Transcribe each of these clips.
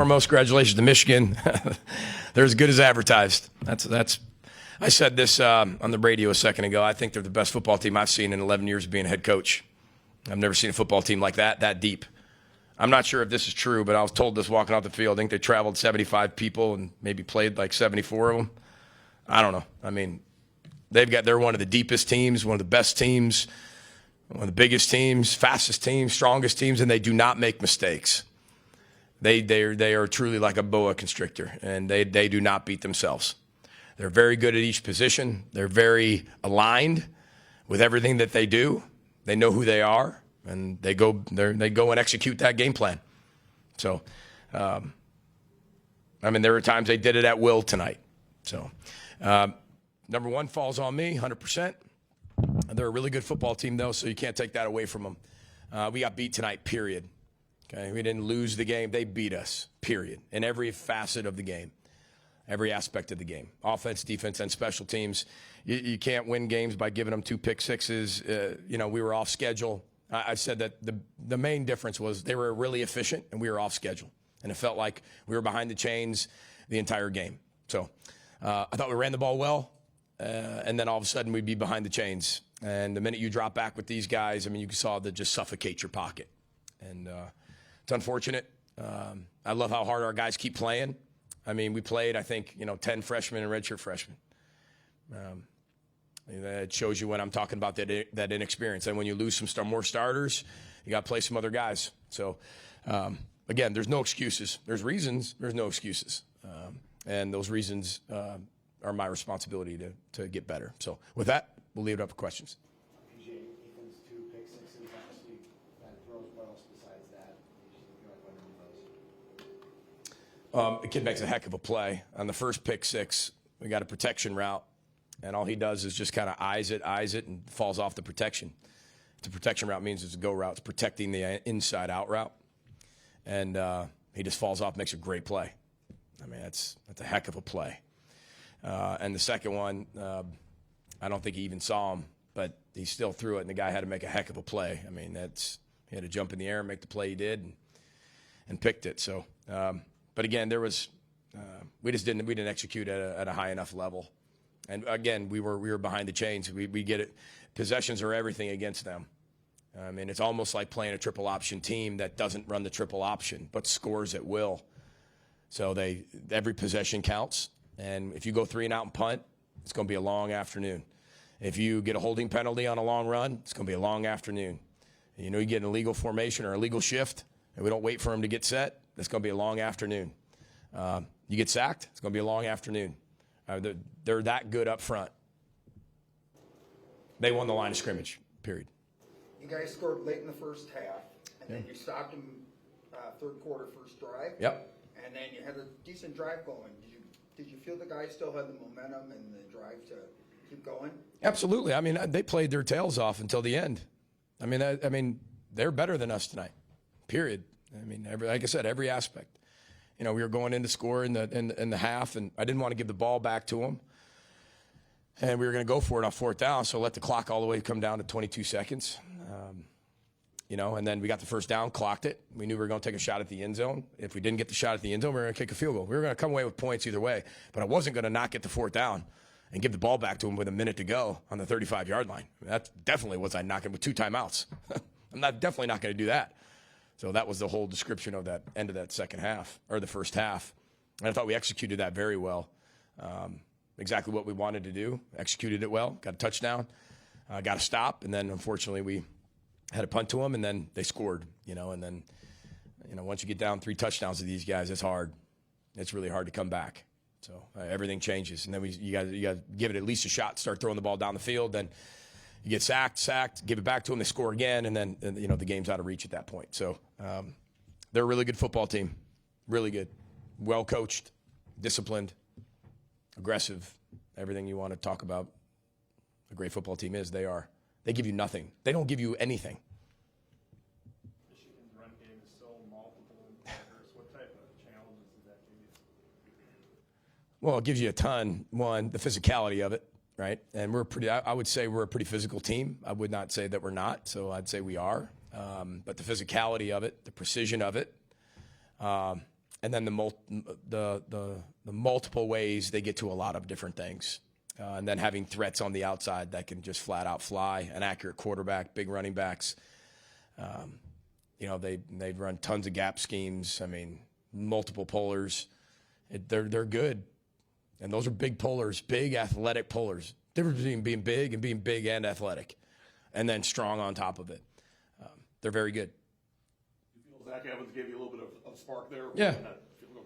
Foremost, congratulations to Michigan. They're as good as advertised. I said this on the radio a second ago. I think they're the best football team I've seen in 11 years of being a head coach. I've never seen a football team like that deep. I'm not sure if this is true, but I was told this walking off the field. I think they traveled 75 people and maybe played like 74 of them. I don't know. I mean, they're one of the deepest teams, one of the best teams, one of the biggest teams, fastest teams, strongest teams, and they do not make mistakes. They are truly like a boa constrictor, and they do not beat themselves. They're very good at each position. They're very aligned with everything that they do. They know who they are, and they go and execute that game plan. So, there were times they did it at will tonight. So, number one falls on me, 100%. They're a really good football team, though, so you can't take that away from them. We got beat tonight, period. Okay, we didn't lose the game. They beat us, period, in every facet of the game, every aspect of the game, offense, defense, and special teams. You can't win games by giving them 2 pick sixes. We were off schedule. I said that the main difference was they were really efficient and we were off schedule. And it felt like we were behind the chains the entire game. So I thought we ran the ball well, and then all of a sudden we'd be behind the chains. And the minute you drop back with these guys, you saw that just suffocate your pocket. And it's unfortunate. I love how hard our guys keep playing. We played, 10 freshmen and redshirt freshmen. That shows you when I'm talking about that inexperience. And when you lose some more starters, you got to play some other guys. So, again, there's no excuses. There's reasons. There's no excuses. And those reasons are my responsibility to get better. So, with that, we'll leave it up for questions. Ethan's 2 pick sixes last week. That throws what else besides that? The kid makes a heck of a play. On the first pick six, we got a protection route, and all he does is just kind of eyes it, and falls off the protection. The protection route means it's a go route. It's protecting the inside-out route. And he just falls off, makes a great play. That's a heck of a play. And the second one, I don't think he even saw him, but he still threw it, and the guy had to make a heck of a play. He had to jump in the air and make the play he did and picked it. So, but again, we didn't execute at a high enough level. And again, we were behind the chains. We get it. Possessions are everything against them. It's almost like playing a triple option team that doesn't run the triple option, but scores at will. So every possession counts. And if you go 3 and out and punt, it's going to be a long afternoon. If you get a holding penalty on a long run, it's going to be a long afternoon. And you get an illegal formation or a legal shift, and we don't wait for him to get set, it's going to be a long afternoon. You get sacked, it's going to be a long afternoon. They're that good up front. They won the line of scrimmage, period. You guys scored late in the first half, and then you stopped them third quarter, first drive. Yep. And then you had a decent drive going. Did you feel the guys still had the momentum and the drive to keep going? Absolutely. They played their tails off until the end. They're better than us tonight, period. Like I said, every aspect. We were going in to score in the half, and I didn't want to give the ball back to them. And we were going to go for it on 4th down, so let the clock all the way come down to 22 seconds. And then we got the first down, clocked it. We knew we were going to take a shot at the end zone. If we didn't get the shot at the end zone, we were going to kick a field goal. We were going to come away with points either way. But I wasn't going to not get the 4th down and give the ball back to him with a minute to go on the 35-yard line. That definitely was I knocking with 2 timeouts. I'm definitely not going to do that. So that was the whole description of that end of that second half, or the first half. And I thought we executed that very well. Exactly what we wanted to do. Executed it well. Got a touchdown. Got a stop. And then, unfortunately, we had a punt to them, and then they scored. And then, once you get down 3 touchdowns to these guys, it's hard. It's really hard to come back. So everything changes. And then you got to give it at least a shot, start throwing the ball down the field. Then you get sacked, give it back to them, they score again, and then the game's out of reach at that point. So they're a really good football team, really good, well coached, disciplined, aggressive, everything you want to talk about. A great football team is. They are. They give you nothing. They don't give you anything. Michigan's run game is so multiple and diverse. What type of challenges does that give you? Well, it gives you a ton. One, the physicality of it. Right, and I would say we're a pretty physical team. I would not say that we're not, so I'd say we are. But the physicality of it, the precision of it, And then the multiple ways they get to a lot of different things. And then having threats on the outside that can just flat out fly, an accurate quarterback, big running backs. They'd run tons of gap schemes. I mean, multiple pullers. They're good. And those are big pullers, big athletic pullers. Difference between being big and athletic. And then strong on top of it. They're very good. You feel Zach Evans gave you a little bit of spark there? Yeah. Field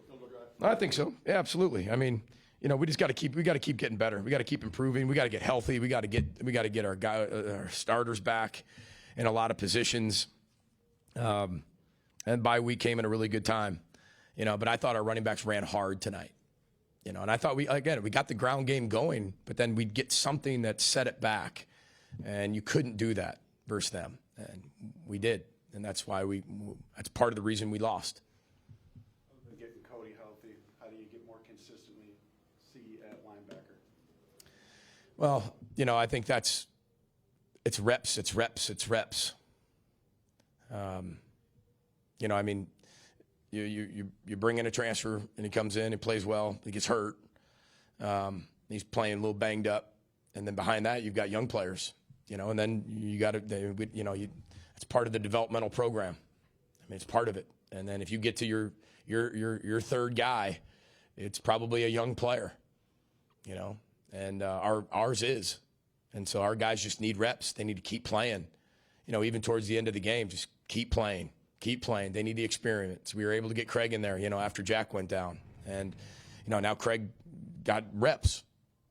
goal drive? I think so. Yeah, absolutely. I mean, we just got to keep getting better. We got to keep improving. We got to get healthy. We got to get our starters back in a lot of positions. And bye week came in a really good time, but I thought our running backs ran hard tonight, and I thought we got the ground game going, but then we'd get something that set it back, and you couldn't do that versus them. And we did. And that's why that's part of the reason we lost. Getting Cody healthy, how do you get more consistently see at linebacker? Well, I think it's reps. You bring in a transfer and he comes in, he plays well, he gets hurt. He's playing a little banged up. And then behind that, you've got young players, and then you got to, it's part of the developmental program. I mean, it's part of it. And then if you get to your third guy, it's probably a young player, and ours is. And so our guys just need reps. They need to keep playing, even towards the end of the game, just keep playing. They need the experience. We were able to get Craig in there, after Jack went down. And, now Craig got reps,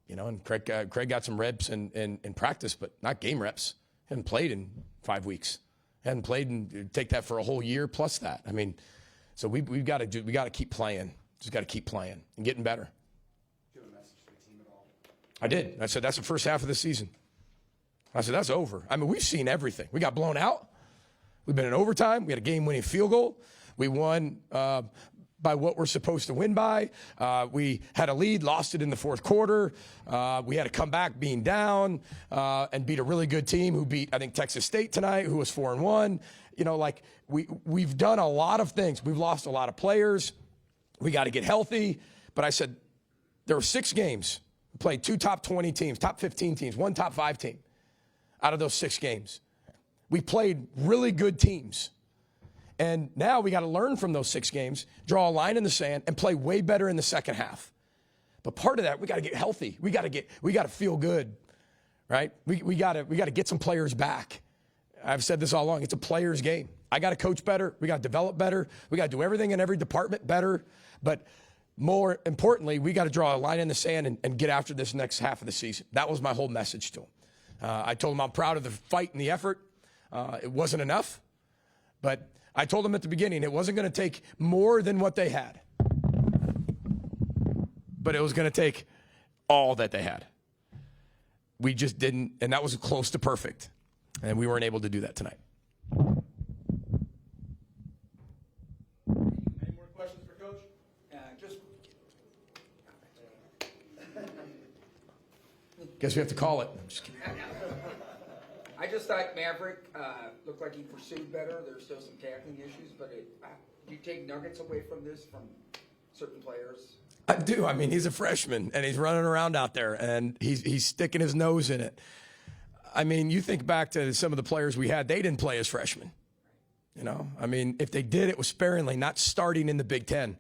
and Craig got some reps in practice, but not game reps. He hadn't played in 5 weeks. Hadn't played and take that for a whole year plus that. I mean, so we got to keep playing. Just got to keep playing and getting better. Do you have a message to the team at all? I did. I said, that's the first half of the season. I said, that's over. I mean, we've seen everything. We got blown out. We've been in overtime. We had a game-winning field goal. We won by what we're supposed to win by. We had a lead, lost it in the fourth quarter. We had to come back being down and beat a really good team who beat, I think, Texas State tonight, who was 4-1. We've done a lot of things. We've lost a lot of players. We got to get healthy. But I said there were 6 games. We played 2 top 20 teams, top 15 teams, 1 top 5 team out of those 6 games. We played really good teams. And now we got to learn from those 6 games, draw a line in the sand, and play way better in the second half. But part of that, we got to get healthy. We got to feel good, right? We got to get some players back. I've said this all along. It's a player's game. I got to coach better. We got to develop better. We got to do everything in every department better. But more importantly, we got to draw a line in the sand and get after this next half of the season. That was my whole message to him. I told him I'm proud of the fight and the effort. It wasn't enough, but I told them at the beginning it wasn't going to take more than what they had, but it was going to take all that they had. We just didn't, and that was close to perfect, and we weren't able to do that tonight. Any more questions for Coach? Just Guess we have to call it. I'm just kidding. I just thought Maverick looked like he pursued better. There's still some tackling issues, but do you take nuggets away from this from certain players? I do. I mean, he's a freshman, and he's running around out there, and he's sticking his nose in it. I mean, you think back to some of the players we had, they didn't play as freshmen. I mean, if they did, it was sparingly, not starting in the Big Ten.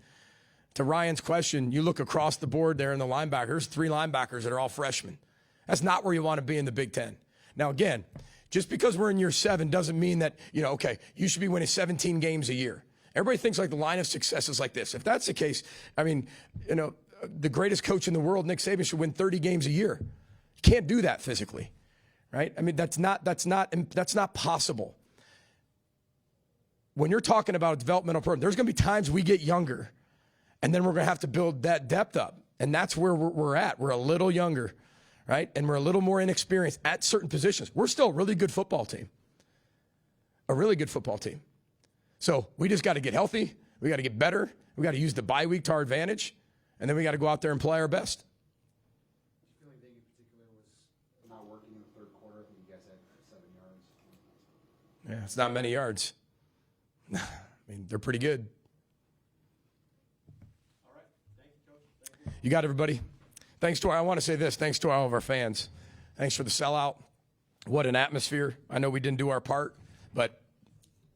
To Ryan's question, you look across the board there in the linebackers, 3 linebackers that are all freshmen. That's not where you want to be in the Big Ten. Now, again, just because we're in year 7 doesn't mean that, you should be winning 17 games a year. Everybody thinks like the line of success is like this. If that's the case, I mean, the greatest coach in the world, Nick Saban, should win 30 games a year. You can't do that physically, right? I mean, that's not possible. When you're talking about a developmental program, there's going to be times we get younger, and then we're going to have to build that depth up, and that's where we're at. We're a little younger. Right? And we're a little more inexperienced at certain positions. We're still a really good football team. A really good football team. So we just got to get healthy. We got to get better. We got to use the bye week to our advantage. And then we got to go out there and play our best. I feel like Dave in particular was not working in the third quarter. I think you guys had 7 yards. Yeah, it's not many yards. I mean, they're pretty good. You got everybody? I want to say this. Thanks to all of our fans. Thanks for the sellout. What an atmosphere. I know we didn't do our part, but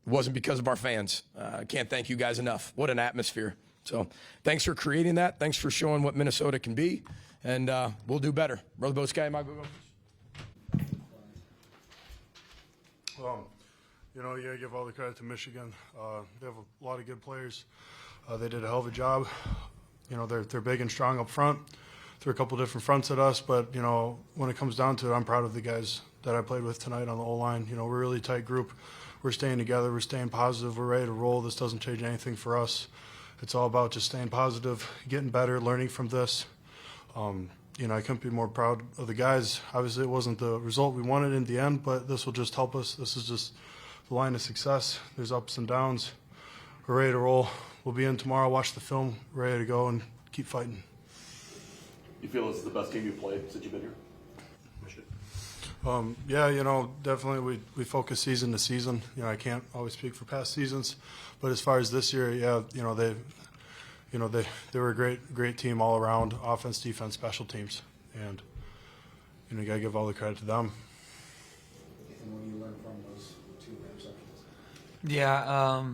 it wasn't because of our fans. I can't thank you guys enough. What an atmosphere. So thanks for creating that. Thanks for showing what Minnesota can be. And we'll do better. Brother Bo Sky, my Gophers. You know, you gotta give all the credit to Michigan. They have a lot of good players. They did a hell of a job. You know, they're big and strong up front. Threw a couple different fronts at us, but you know, when it comes down to it, I'm proud of the guys that I played with tonight on the O-line. You know, we're a really tight group. We're staying together. We're staying positive. We're ready to roll. This doesn't change anything for us. It's all about just staying positive, getting better, learning from this. You know, I couldn't be more proud of the guys. Obviously, it wasn't the result we wanted in the end, but this will just help us. This is just the line of success. There's ups and downs. We're ready to roll. We'll be in tomorrow, watch the film, ready to go and keep fighting. You feel this is the best game you've played since you've been here? Yeah, you know, definitely we focus season to season. You know, I can't always speak for past seasons, but as far as this year, yeah, you know, they were a great team all around, offense, defense, special teams, and you know, you gotta give all the credit to them. Ethan, what do you learn from those 2 interceptions? Yeah,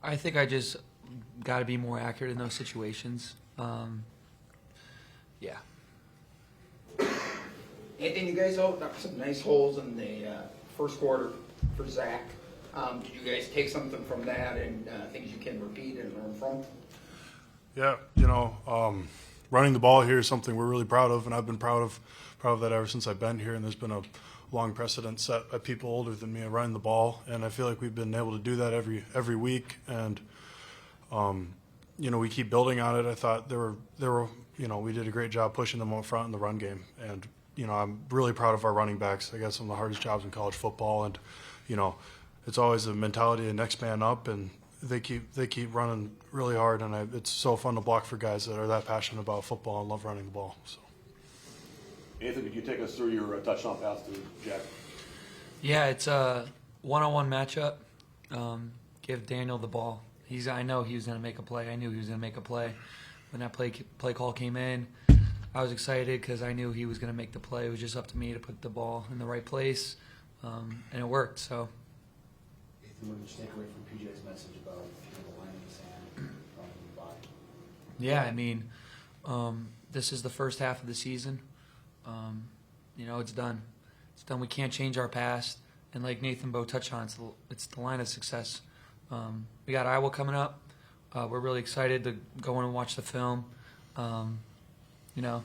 I think I just got to be more accurate in those situations. Yeah. Anthony, you guys opened up some nice holes in the first quarter for Zach. Did you guys take something from that and things you can repeat and learn from? Yeah, you know, running the ball here is something we're really proud of, and I've been proud of that ever since I've been here. And there's been a long precedent set by people older than me running the ball, and I feel like we've been able to do that every week. And you know, we keep building on it. I thought there were you know, we did a great job pushing them up front in the run game, and you know, I'm really proud of our running backs. They got some of the hardest jobs in college football, and you know, it's always a mentality of next man up, and they keep running really hard, and it's so fun to block for guys that are that passionate about football and love running the ball. So, Anthony, could you take us through your touchdown pass to Jack? Yeah, it's a one-on-one matchup. Give Daniel the ball. I know he was going to make a play. I knew he was going to make a play. When that play call came in, I was excited because I knew he was going to make the play. It was just up to me to put the ball in the right place, and it worked. So. Ethan, what did you take away from PJ's message about the line in the sand from the body? Yeah, I mean, this is the first half of the season. You know, it's done. It's done. We can't change our past. And like Nathan Boe touched on, it's the line of success. We got Iowa coming up. We're really excited to go in and watch the film. You know,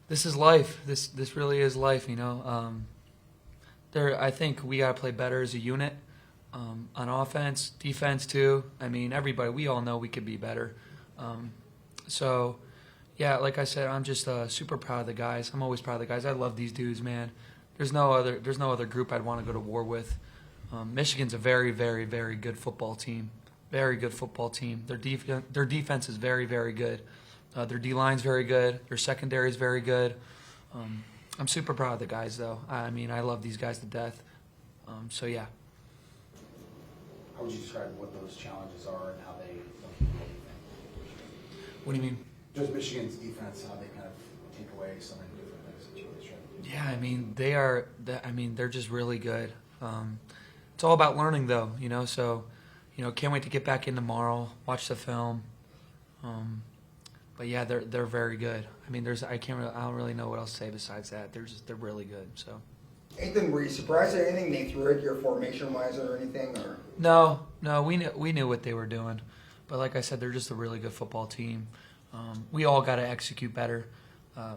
this is life. This really is life, you know. I think we got to play better as a unit on offense, defense too. I mean, everybody, we all know we could be better. So, yeah, like I said, I'm just super proud of the guys. I'm always proud of the guys. I love these dudes, man. There's no other group I'd want to go to war with. Michigan's a very, very, very good football team. Very good football team. Their defense is very, very good. Their D-line's very good. Their secondary is very good. I'm super proud of the guys, though. I mean, I love these guys to death. So, yeah. How would you describe what those challenges are and how they don't keep you? What do you mean? Just Michigan's defense, how they kind of take away something different in a situation. Yeah, I mean, they're just really good. It's all about learning, though, you know. So, you know, can't wait to get back in tomorrow, watch the film. But yeah, they're very good. I mean, I don't really know what else to say besides that. They're really good. So. Ethan, were you surprised at anything they threw at your formation-wise or anything? Or No, we knew what they were doing, but like I said, they're just a really good football team. We all got to execute better.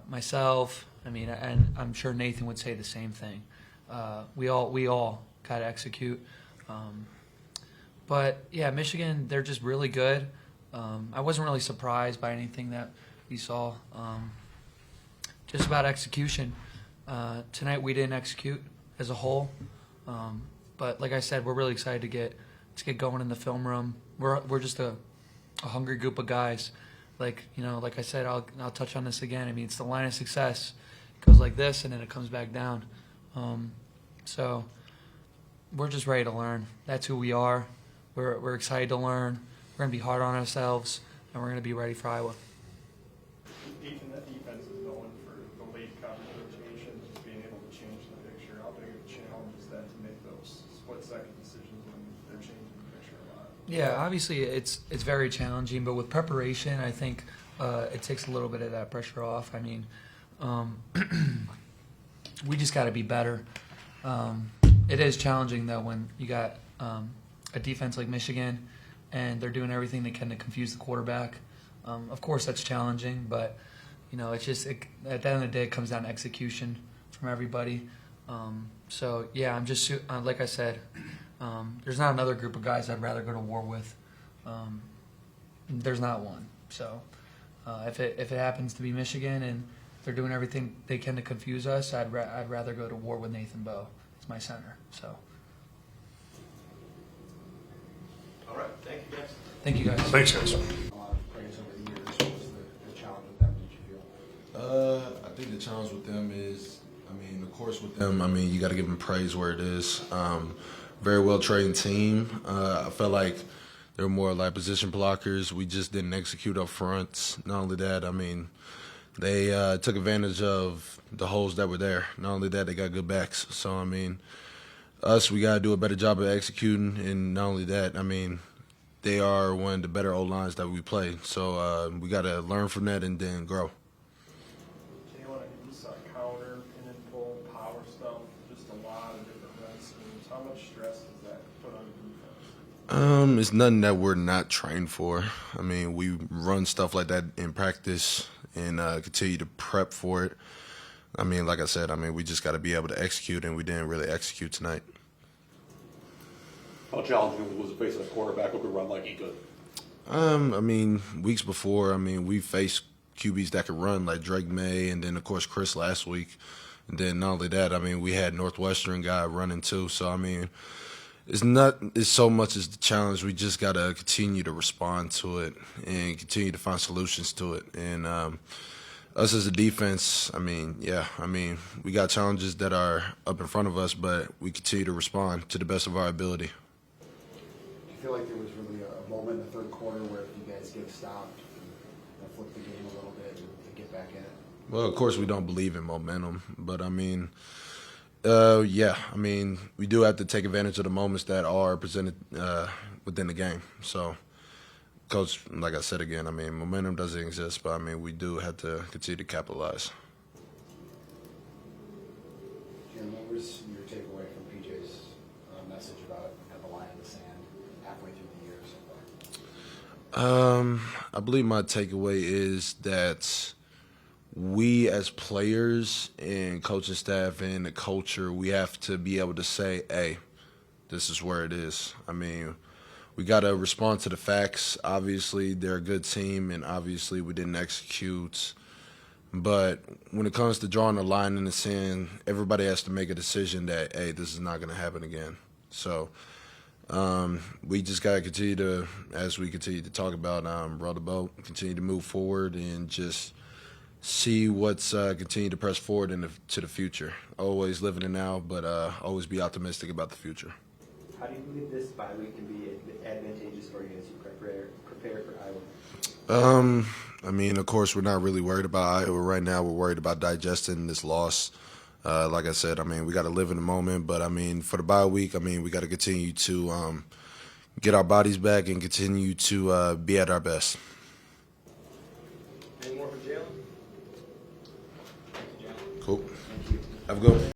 Myself, I mean, and I'm sure Nathan would say the same thing. We all got to execute. But yeah, Michigan, they're just really good. I wasn't really surprised by anything that we saw. Just about execution. Tonight we didn't execute as a whole, but like I said, we're really excited to get going in the film room. We're just a hungry group of guys. Like, you know, like I said, I'll touch on this again. I mean, it's the line of success. It goes like this, and then it comes back down. So we're just ready to learn. That's who we are. We're excited to learn. We're gonna be hard on ourselves. and we're going to be ready for Iowa. Ethan, that defense is known for the late coverage rotations, just being able to change the picture. How big of a challenge is that to make those split-second decisions when they're changing the picture a lot? Yeah, obviously it's very challenging, but with preparation, I think it takes a little bit of that pressure off. I mean, we just got to be better. It is challenging though when you got a defense like Michigan, and they're doing everything they can to confuse the quarterback. Of course, that's challenging, but it's just at the end of the day, it comes down to execution from everybody. So yeah, I'm just like I said. There's not another group of guys I'd rather go to war with. There's not one. So if it happens to be Michigan and they're doing everything they can to confuse us, I'd rather go to war with Nathan Boe. He's my center. So. All right, thank you, guys. Thank you guys. Thanks, guys. A lot of praise over the years. What was the challenge with them, did you feel? I think the challenge with them is, of course with them, you got to give them praise where it is. Very well-trained team. I felt like they were more like position blockers. We just didn't execute up front. Not only that, they took advantage of the holes that were there. Not only that, they got good backs. So, we got to do a better job of executing. And not only that, they are one of the better O-lines that we play. So we got to learn from that and then grow. Jalen, you saw counter, pin and pull, power stuff, just a lot of different run schemes. How much stress does that put on the defense? It's nothing that we're not trained for. We run stuff like that in practice and continue to prep for it. Like I said, we just got to be able to execute, and we didn't really execute tonight. How challenging was it facing a quarterback who could run like he could? Weeks before, we faced QBs that could run like Drake May, and then of course Chris last week. And then not only that, we had Northwestern guy running too. So it's so much as the challenge. We just gotta continue to respond to it and continue to find solutions to it. And us as a defense, we got challenges that are up in front of us, but we continue to respond to the best of our ability. Do you feel like there was really a moment in the third quarter where if you guys get stopped and flip the game a little bit and get back in it? Well, of course, we don't believe in momentum, but we do have to take advantage of the moments that are presented within the game. So, Coach, like I said again, momentum doesn't exist, but we do have to continue to capitalize. Jim, what was your takeaway from PJ's message about the line in the sand halfway through the year so far? I believe my takeaway is that we as players and coaching staff and the culture, we have to be able to say, hey, this is where it is. We got to respond to the facts. Obviously, they're a good team, and obviously we didn't execute. But when it comes to drawing a line in the sand, everybody has to make a decision that, hey, this is not going to happen again. So we just got to continue to, as we continue to talk about, row the boat, continue to move forward, and just see what's continue to press forward to the future. Always live in the now, but always be optimistic about the future. How do you believe this bye week can be advantageous for you as you prepare for Iowa? Of course, we're not really worried about Iowa right now. We're worried about digesting this loss. Like I said, we got to live in the moment. But, for the bye week, we got to continue to get our bodies back and continue to be at our best. Any more for Jalen? Cool. Have a good one.